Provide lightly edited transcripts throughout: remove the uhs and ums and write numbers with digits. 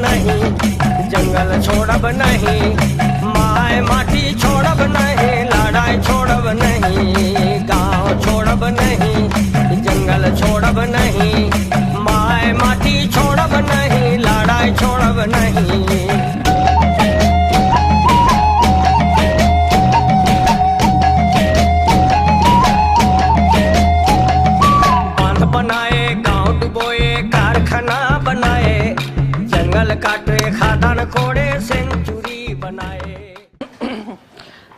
नहीं, जंगल छोड़ब नहीं, माय माटी छोड़ब नहीं, लड़ाई छोड़ब नहीं, गांव छोड़ब नहीं, जंगल छोड़ब नहीं, माय माटी छोड़ब नहीं, लड़ाई छोड़ब नहीं।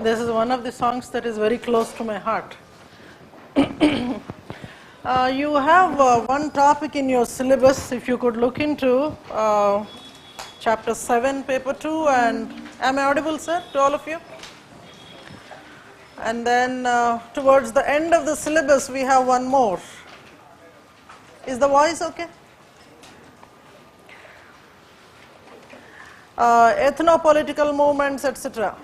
This is one of the songs that is very close to my heart. You have one topic in your syllabus, if you could look into chapter 7, paper 2, and am I audible, sir, to all of you? And then towards the end of the syllabus we have one more. Is the voice okay? Ethno-political movements, etc.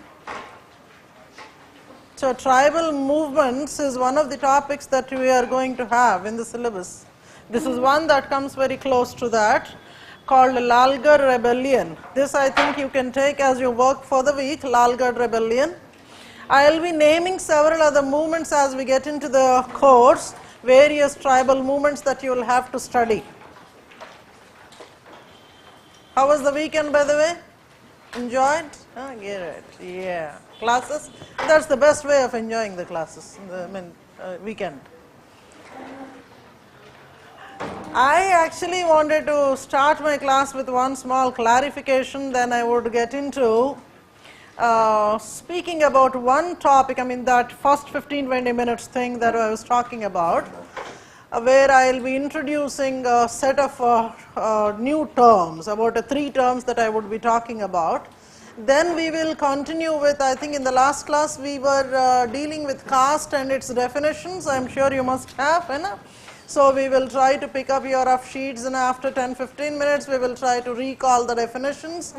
So tribal movements is one of the topics that we are going to have in the syllabus. This is one that comes very close to that, called Lalgarh Rebellion. This I think you can take as your work for the week, Lalgarh Rebellion. I will be naming several other movements as we get into the course, various tribal movements that you will have to study. How was the weekend, by the way? Enjoyed? Oh, get it. Yeah. Classes? That's the best way of enjoying the classes, weekend. I actually wanted to start my class with one small clarification, then I would get into speaking about one topic, that first 15-20 minutes thing that I was talking about, where I will be introducing a set of new terms, about 3 terms that I would be talking about. Then we will continue with, I think in the last class we were dealing with caste and its definitions. I am sure you must have, so we will try to pick up your rough sheets, and after 10-15 minutes we will try to recall the definitions.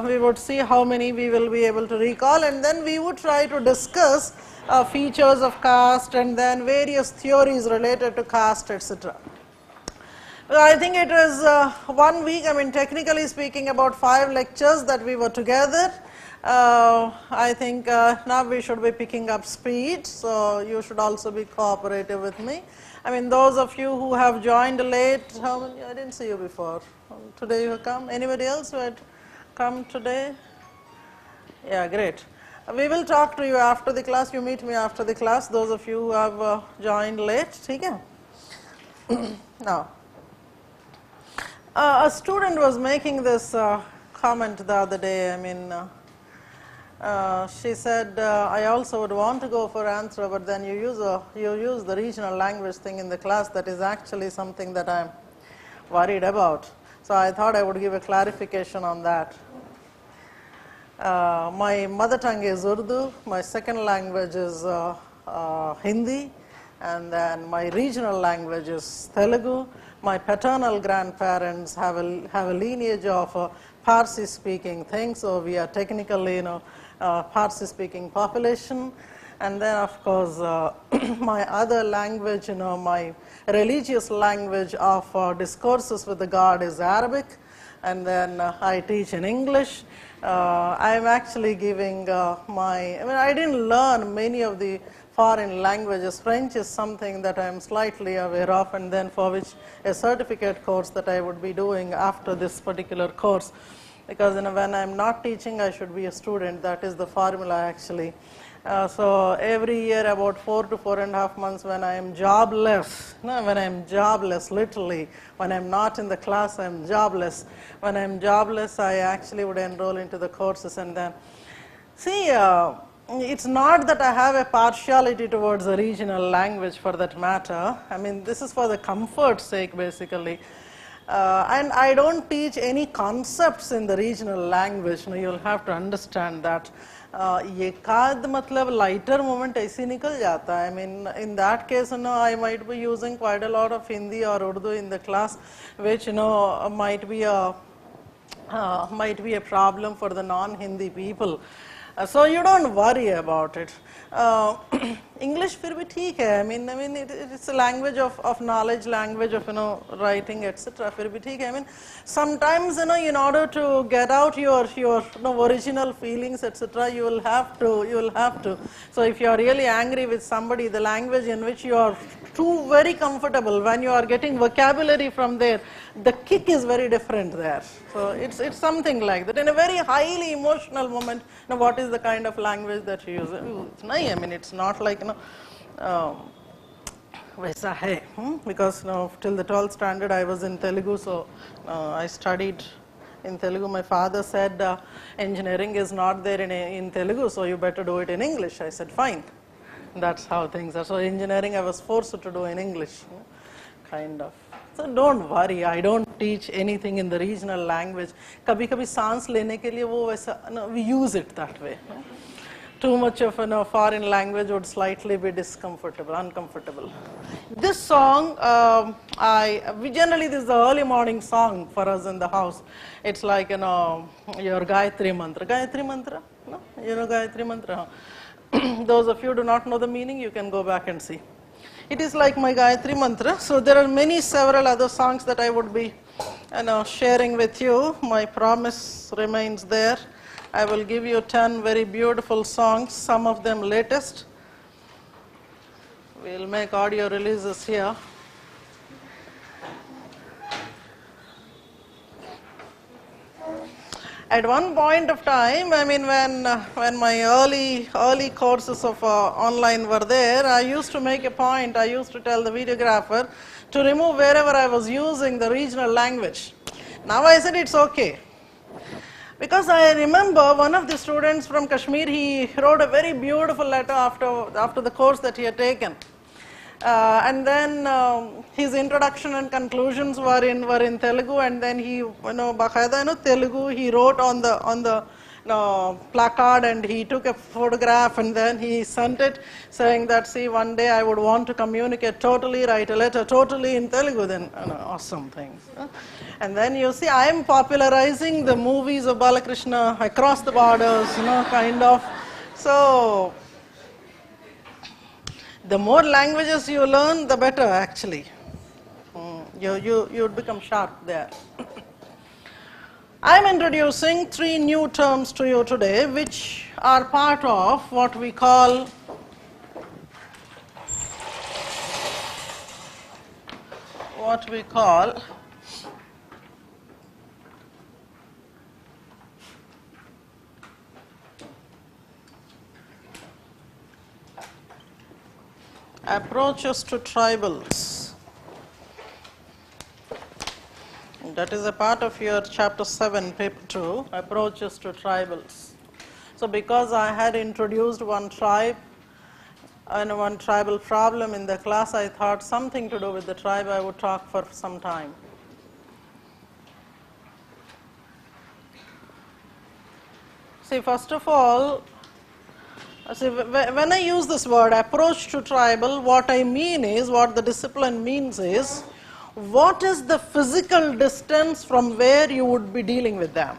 We would see how many we will be able to recall, and then we would try to discuss features of caste and then various theories related to caste, etc. I think it was 1 week, technically speaking about 5 lectures that we were together. I think now we should be picking up speed, so you should also be cooperative with me. Those of you who have joined late, how many? I didn't see you before. Today you have come. Anybody else who had come today? Yeah, great. We will talk to you after the class. You meet me after the class, those of you who have joined late. Okay? Now, a student was making this comment the other day. She said, I also would want to go for Andhra, but then you use the regional language thing in the class. That is actually something that I am worried about. So I thought I would give a clarification on that. My mother tongue is Urdu, my second language is Hindi, and then my regional language is Telugu. My paternal grandparents have a lineage of Parsi speaking thing, so we are technically Parsi speaking population. And then of course my other language, my religious language of discourses with the God is Arabic, and then I teach in English. I am actually giving I didn't learn many of the foreign languages. French is something that I am slightly aware of, and then for which a certificate course that I would be doing after this particular course, because when I am not teaching I should be a student. That is the formula actually. So every year about 4 to 4.5 months when I am jobless, literally, when I am not in the class I am jobless. When I am jobless I actually would enroll into the courses, and then see, it's not that I have a partiality towards a regional language for that matter. This is for the comfort's sake basically. And I don't teach any concepts in the regional language. You'll have to understand that. एकाद मतलब lighter moment ऐसे निकल जाता है. In that case, I might be using quite a lot of Hindi or Urdu in the class, which might be a problem for the non-Hindi people. So you don't worry about it. English फिर भी ठीक है. I mean it's a language of knowledge, language of writing, etc. फिर भी ठीक है. I mean sometimes in order to get out your original feelings, etc. you will have to. So if you are really angry with somebody, the language in which you are too very comfortable, when you are getting vocabulary from there, the kick is very different there. So it's something like that. In a very highly emotional moment, what is the kind of language that you use? I mean it's not like वैसा है, because till the 12th standard I was in Telugu, so I studied in Telugu. My father said engineering is not there in Telugu, so you better do it in English. I said fine. That's how things are. So engineering I was forced to do in English, kind of. So don't worry, I don't teach anything in the regional language. कभी कभी सांस लेने के लिए वो वैसा we use it that way. Too much of foreign language would slightly be uncomfortable. This song, generally this is the early morning song for us in the house. It's like your Gayatri Mantra. Gayatri Mantra? No? You know Gayatri Mantra? Those of you who do not know the meaning, you can go back and see. It is like my Gayatri Mantra. So there are several other songs that I would be sharing with you. My promise remains there. I will give you 10 very beautiful songs, some of them latest. We'll make audio releases here. At one point of time, I mean when my early courses of online were there, I used to make a point, I used to tell the videographer to remove wherever I was using the regional language. Now I said it's okay. Because I remember one of the students from Kashmir, he wrote a very beautiful letter after the course that he had taken. And then his introduction and conclusions were in Telugu, and then he, Telugu, he wrote on the placard, and he took a photograph, and then he sent it saying that, see, one day I would want to communicate totally, write a letter totally in Telugu. Then awesome things. And then you see, I am popularizing the movies of Balakrishna across the borders, kind of. So the more languages you learn, the better actually. You become sharp there. I am introducing 3 new terms to you today, which are part of what we call approaches to tribals. That is a part of your chapter 7, paper 2, approaches to tribals. So because I had introduced one tribe and one tribal problem in the class, I thought something to do with the tribe I would talk for some time. See, first of all, when I use this word approach to tribal, what I mean is, what the discipline means is, what is the physical distance from where you would be dealing with them?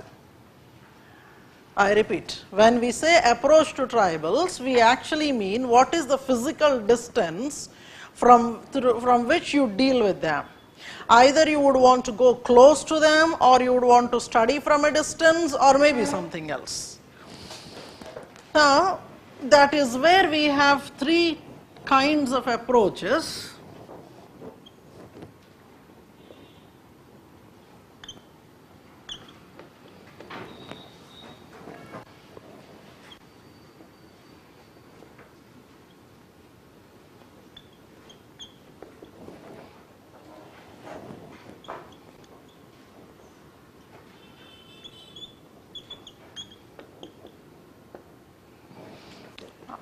I repeat, when we say approach to tribals, we actually mean what is the physical distance from which you deal with them. Either you would want to go close to them, or you would want to study from a distance, or maybe something else. Now, that is where we have 3 kinds of approaches.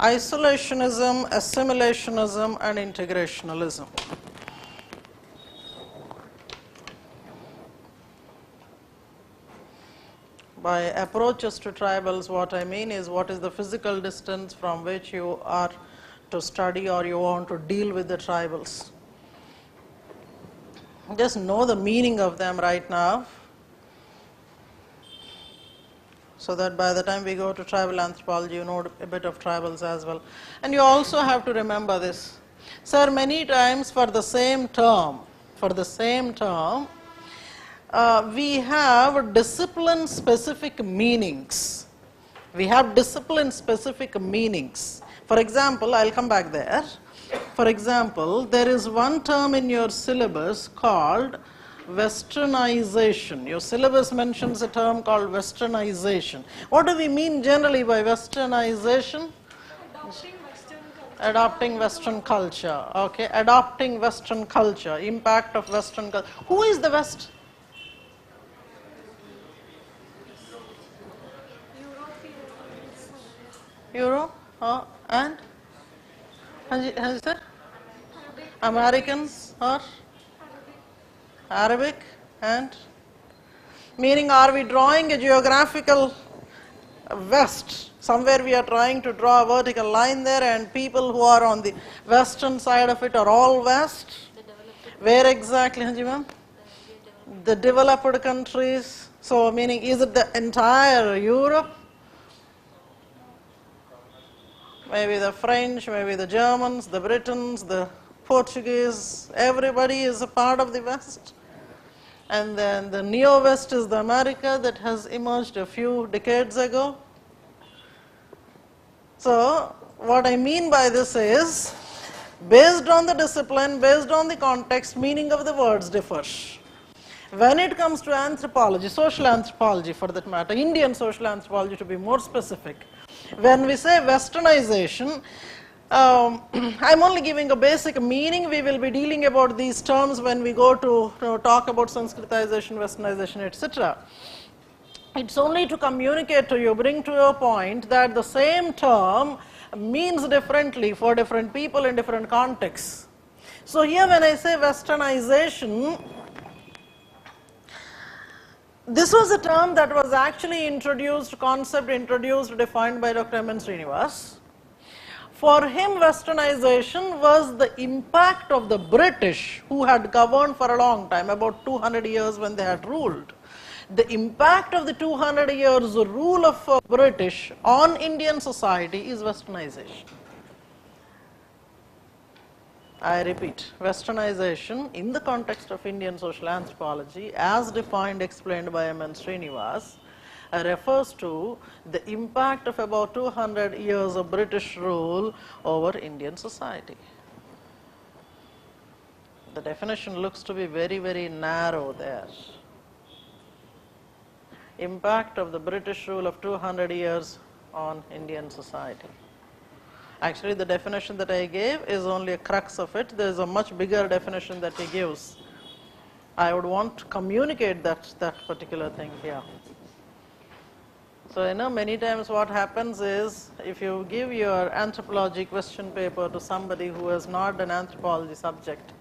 Isolationism, assimilationism, and integrationalism. By approaches to tribals, what I mean is, what is the physical distance from which you are to study or you want to deal with the tribals. Just know the meaning of them right now. so that by the time we go to tribal anthropology, you know a bit of tribals as well. And you also have to remember this. Sir, many times for the same term, we have discipline-specific meanings. We have discipline-specific meanings. For example, I'll come back there. For example, there is one term in your syllabus called westernization. Your syllabus mentions a term called westernization. What do we mean generally by westernization? Adopting Western culture. Okay, adopting Western culture, impact of Western culture. Who is the West? Europe and Americans or Arabic and meaning, are we drawing a geographical west? Somewhere we are trying to draw a vertical line there, and people who are on the western side of it are all west. Where exactly, Hanji ma'am? The developed countries. So meaning, is it the entire Europe? Maybe the French, maybe the Germans, the Britons, the Portuguese, everybody is a part of the West. And then the Neo-West is the America that has emerged a few decades ago. So what I mean by this is, based on the discipline, based on the context, meaning of the words differs. When it comes to anthropology, social anthropology for that matter, Indian social anthropology to be more specific, when we say westernization, I'm only giving a basic meaning. We will be dealing about these terms when we go to talk about Sanskritization, westernization, etc. It's only to communicate to you, bring to your point that the same term means differently for different people in different contexts. So here when I say westernization, this was a term that was actually introduced, defined by Dr. M. N. Srinivas. For him, westernization was the impact of the British, who had governed for a long time, about 200 years when they had ruled. The impact of the 200 years rule of British on Indian society is westernization. I repeat, westernization in the context of Indian social anthropology, as defined, explained by M. N. Srinivas, refers to the impact of about 200 years of British rule over Indian society. The definition looks to be very, very narrow there. Impact of the British rule of 200 years on Indian society. Actually, the definition that I gave is only a crux of it. There is a much bigger definition that he gives. I would want to communicate that particular thing here. So, many times what happens is, if you give your anthropology question paper to somebody who has not an anthropology subject,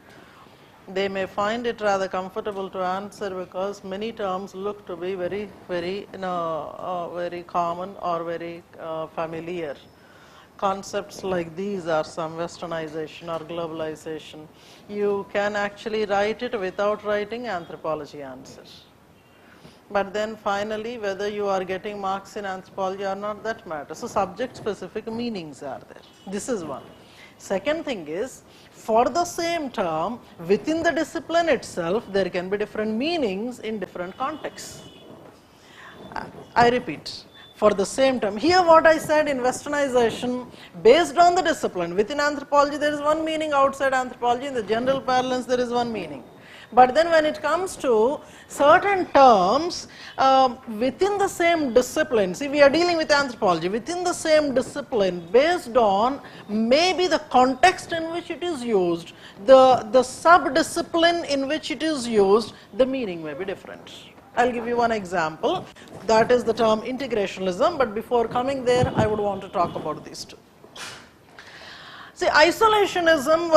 they may find it rather comfortable to answer because many terms look to be very, very, very common or very familiar. Concepts like these are some westernization or globalization. You can actually write it without writing anthropology answers. But then finally, whether you are getting marks in anthropology or not, that matters. So subject specific meanings are there. This is one. Second thing is, for the same term, within the discipline itself, there can be different meanings in different contexts. I repeat, for the same term. Here what I said in westernization, based on the discipline, within anthropology there is one meaning, outside anthropology, in the general parlance there is one meaning. But then when it comes to certain terms within the same discipline, see, we are dealing with anthropology, within the same discipline, based on maybe the context in which it is used, the sub-discipline in which it is used, the meaning may be different. I'll give you one example, that is the term integrationalism, but before coming there, I would want to talk about these two. See, isolationism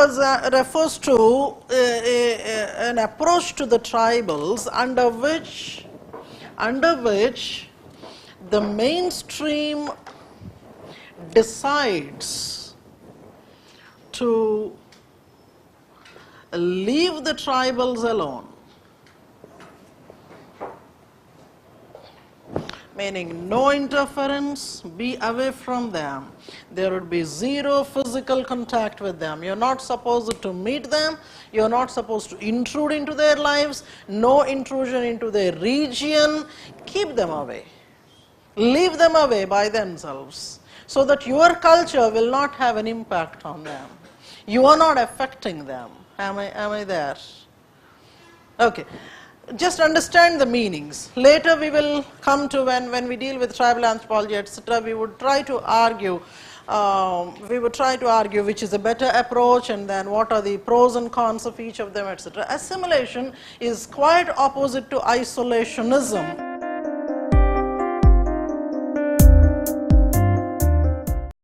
refers to an approach to the tribals under which the mainstream decides to leave the tribals alone. meaning no interference, be away from them. There would be zero physical contact with them. You're not supposed to meet them, you're not supposed to intrude into their lives, no intrusion into their region. Keep them away. Leave them away by themselves, so that your culture will not have an impact on them. You are not affecting them. Am I there? Okay. Just understand the meanings. Later we will come to when we deal with tribal anthropology, etc., we would try to argue which is a better approach, and then what are the pros and cons of each of them, etc. Assimilation is quite opposite to isolationism.